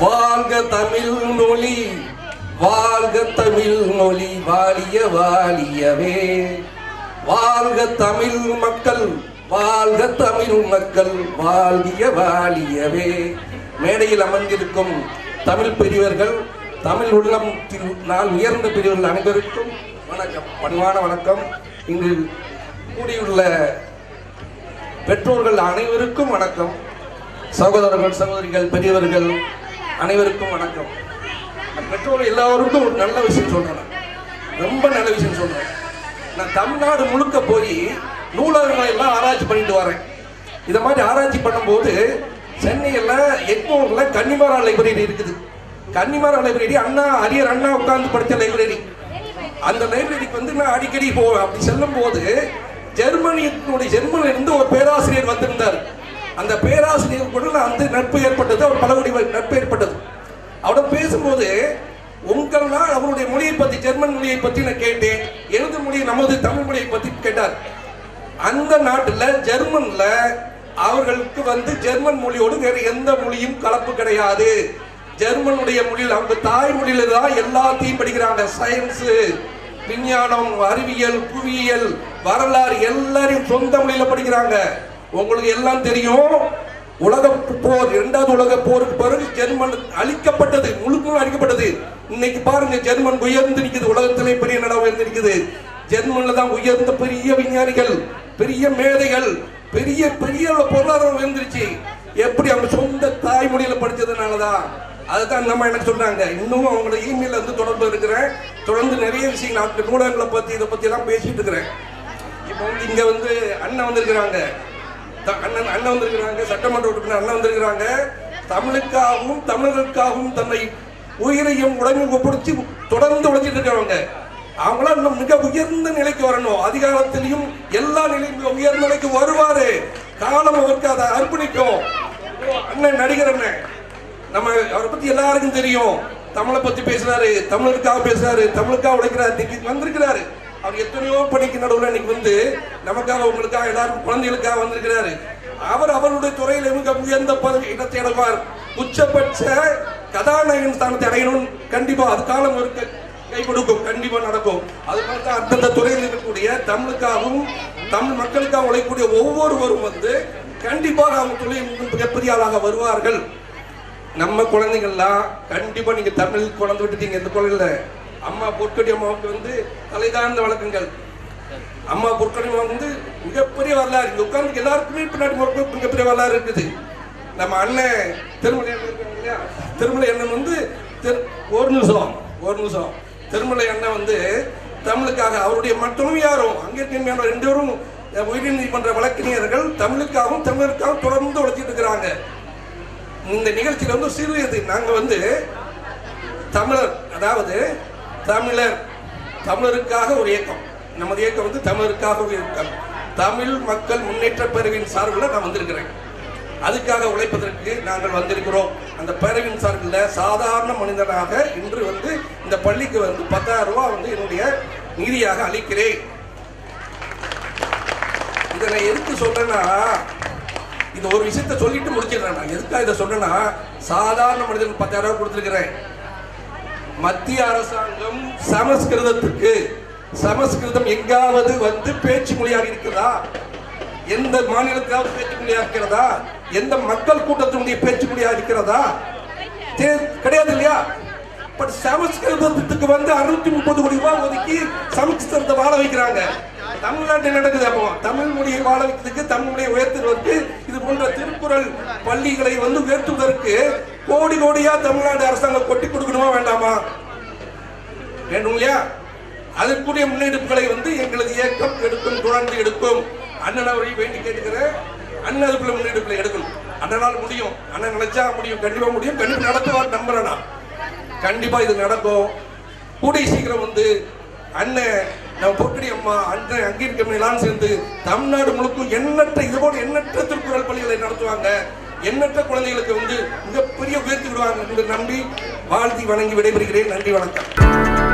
வாழ்க தமிழ் மொழி, வாழ்க தமிழ் மொழி, வாழிய வாழியவே. வாழ்க தமிழ் மக்கள், வாழ்க தமிழ் மக்கள், வாழிய வாழியவே. மேடையில் அமர்ந்திருக்கும் தமிழ் பெரியவர்கள், தமிழ் உள்ளத்தில் நான் உயர்ந்த பெரியவர்கள் அனைவருக்கும் வணக்கம், பணிவான வணக்கம். இங்கு கூடியுள்ள பெற்றோர்கள் அனைவருக்கும் வணக்கம். சகோதரர்கள், சகோதரிகள், பெரியவர்கள் அனைவருக்கும் வணக்கம். பெற்றோர்கள் எல்லாருக்கும் ஒரு நல்ல விஷயம் சொல்றேன், ரொம்ப நல்ல விஷயம் சொல்றேன். நான் தமிழ்நாடு முழுக்க போய் நூலகங்களை எல்லாம் ஆராய்ச்சி பண்ணிட்டு வரேன். இதை மாதிரி ஆராய்ச்சி பண்ணும்போது சென்னையில் எக்மோர்ல கன்னிமாரா லைப்ரரி இருக்குது. கன்னிமாரா லைப்ரரி அரியர் அண்ணா உட்கார்ந்து படித்த லைப்ரரி. அந்த லைப்ரரிக்கு வந்து நான் அடிக்கடி போவேன். அப்படி செல்லும் போது ஜெர்மனியில இருந்து ஒரு பேராசிரியர் வந்திருந்தார். அந்த பேராசிரியர் கூட வந்து நட்பு ஏற்பட்டது, அவர் பலவடி நட்பு ஏற்பட்டது. அவரிடம் பேசும்போது உங்களால் அவருடைய மொழியை பற்றி, ஜெர்மன் மொழியை பற்றி நான் கேட்டேன். எழுது மொழி நமது தமிழ் மொழியை பற்றி கேட்டார். அந்த நாட்டில் ஜெர்மன்ல அவர்களுக்கு வந்து ஜெர்மன் மொழியோடு வேறு எந்த மொழியும் கலப்பு கிடையாது. ஜெர்மனுடைய மொழியில் அவங்க தாய்மொழியில தான் எல்லாத்தையும் படிக்கிறாங்க. சயின்ஸ், விஞ்ஞானம், அறிவியல், புவியியல், வரலாறு எல்லாரையும் சொந்த மொழியில படிக்கிறாங்க. உங்களுக்கு எல்லாம் தெரியும், உலக போர், இரண்டாவது உலக போருக்கு பிறகு ஜெர்மன் அழிக்கப்பட்டது, முழுக்க அழிக்கப்பட்டது. இன்னைக்கு பாருங்க, ஜெர்மன் உயர்ந்து நிற்குது, உலகத்திலே பெரிய நடம் உயர்ந்து நிற்குது. ஜெர்மன்ல தான் உயர்ந்த பெரிய விஞ்ஞானிகள், பெரிய மேதைகள், பெரிய பெரிய பொருளாதாரம் உயர்ந்துருச்சு. எப்படி? அவங்க சொந்த தாய்மொழியில படிச்சதுனாலதான். அதுதான் நம்ம எனக்கு சொன்னாங்க. இன்னும் அவங்களோட இமெயில் வந்து தொடர்பு இருக்கிறேன். தொடர்ந்து நிறைய விஷயங்கள் நூலகங்களை பத்தி, இதை பத்தி எல்லாம் பேசிட்டு இருக்கிறேன். இப்போ வந்து இங்க வந்து அண்ணன் வந்திருக்கிறாங்க, அண்ணன் வந்திருக்கிறாங்க, சட்டமன்ற உறுப்பினர் அண்ணன் வந்திருக்கிறாங்க. தமிழுக்காகவும் தமிழர்களுக்காகவும் தன்னை உயிரையும் உடம்பையும் ஒப்படைச்சு தொடர்ந்து உழைச்சிட்டு இருக்கிறவங்க. அவங்களாம் இன்னும் மிக உயர்ந்த நிலைக்கு வரணும். அதிகாரத்திலையும் எல்லா நிலையும் உயர்ந்த நிலைக்கு வருவாரு. காலம் அவருக்கு அதை அர்ப்பணிக்கும். அண்ணன் நடிகர் அண்ணன், நம்ம அவரை பத்தி எல்லாருக்கும் தெரியும். தமிழை பத்தி பேசுறாரு, தமிழருக்காக பேசுறாரு, தமிழுக்காக உழைக்கிறாரு, வந்திருக்கிறாரு. அவர் எத்தனையோ பணிக்கு நடுவில் இன்னைக்கு வந்து நமக்காக, உங்களுக்காக, எல்லாருக்கும், குழந்தைகளுக்காக வந்திருக்கிறாரு. அவர் அவருடைய துறையில் மிக உயர்ந்த இடத்தை அடைவார். உச்சபட்ச கதாநாயகன் ஸ்தானத்தை அடையணும். கண்டிப்பா அது காலம் இருக்கு, கை கொடுக்கும், கண்டிப்பா நடக்கும். அது மாதிரி அந்தந்த துறையில் இருக்கக்கூடிய தமிழுக்காகவும் தமிழ் மக்களுக்காக உழைக்கக்கூடிய ஒவ்வொருவரும் வந்து கண்டிப்பாக அவங்க தொழில் மிகப்பெரிய ஆளாக வருவார்கள். நம்ம குழந்தைகள்லாம் கண்டிப்பா நீங்க தமிழ் குழந்தை விட்டுட்டீங்க. இந்த குழந்தைல அம்மா பொற்கொடி அம்மாவுக்கு வந்து தலைதார்ந்த வழக்கங்கள். அம்மா பொற்கொடி அம்மா வந்து மிகப்பெரிய வரலாறு. இங்க உட்கார்ந்து எல்லாருக்குமே பின்னாடி மிகப்பெரிய வரலாறு இருக்குது. நம்ம அண்ணன் திருமலை அண்ணன் இருக்காங்க இல்லையா, திருமலை அண்ணன் வந்து ஒரு நிமிஷம் திருமலை அண்ணன் வந்து தமிழுக்காக அவருடைய மட்டும் யாரும் அங்கே ரெண்டு பேரும் உயர் நீதிமன்ற வழக்கறிஞர்கள் தமிழுக்காகவும் தமிழருக்காகவும் தொடர்ந்து உழைச்சிட்டு இருக்கிறாங்க. இந்த நிகழ்ச்சியில வந்து சிறியது நாங்க வந்து தமிழர், அதாவது தமிழருக்காக ஒரு இயக்கம். நமது இயக்கம் வந்து தமிழருக்காக ஒரு இயக்கம். தமிழ் மக்கள் முன்னேற்ற பேரவையின் சார்பில் நான் வந்திருக்கிறேன். அதுக்காக உழைப்பதற்கு நாங்கள் வந்திருக்கிறோம். அந்த பேரவையின் சார்பில் சாதாரண மனிதனாக இன்று வந்து இந்த பள்ளிக்கு வந்து 10,000 ரூபாய் வந்து என்னுடைய நிதியாக அளிக்கிறேன். இதை நான் எதுக்கு சொல்றேன்னா, இந்த ஒரு விஷயத்த சொல்லிட்டு முடிச்சிடுறேன். நான் எதுக்காக இதை சொல்றேன்னா, சாதாரண மனிதன் 10,000 ரூபாய் கொடுத்திருக்கிறேன். மத்திய அரசாங்கம் சமஸ்கிருதம் எங்காவது வந்து பேச்சு மொழியாக இருக்கிறதா? எந்த மாநிலத்திலாவது பேச்சு மொழியாக இருக்கிறதா? எந்த மக்கள் கூட்டத்தினுடைய பேச்சு மொழியாக இருக்கிறதா? கிடையாது இல்லையா? பட் சமஸ்கிருதத்துக்கு வந்து 630 கோடி ரூபாய் ஒதுக்கி சமஸ்கிருதத்தை வாழ வைக்கிறாங்க. தமிழ்நாட்டில் நடக்குது. அப்போ தமிழ் மொழியை வாழ வைக்கிறதுக்கு, தமிழ் மொழியை உயர்த்துவதற்கு, இது போன்ற திருக்குறள் பள்ளிகளை வந்து உயர்த்துவதற்கு கோடி கோடியா தமிழ்நாடு அரசாங்கம் கொட்டி கொடுக்கணுமா வேண்டாமா? வேண்டும் இல்லையா? அதற்குரிய முன்னெடுப்புகளை வந்து எங்களது இயக்கம் எடுக்கும், தொடர்ந்து எடுக்கும். அண்ணன் அவரை வேண்டி கேட்டுக்கிறேன். அண்ணன் அதுக்குள்ள முன்னெடுப்புகளை எடுக்கணும். அண்ணனால் முடியும், அண்ணன் நினைச்சா முடியும், கண்டிப்பா முடியும், கண்டிப்பா நடத்துவார் நம்புறேன். கண்டிப்பா இது நடக்கும். கூடிய சீக்கிரம் வந்து அண்ணன் நம்ம பொற்கொடி அம்மா அண்ணன் அங்கீகரிக்க எல்லாம் சேர்ந்து தமிழ்நாடு முழுக்கும் எண்ணற்ற திருக்குறள் பள்ளிகளை நடத்துவாங்க. எண்ணற்ற குழந்தைகளுக்கு வந்து மிகப்பெரிய உயர்த்தி விடுவாங்க என்று நம்பி வாழ்த்தி வணங்கி விடைபெறுகிறேன். நன்றி, வணக்கம்.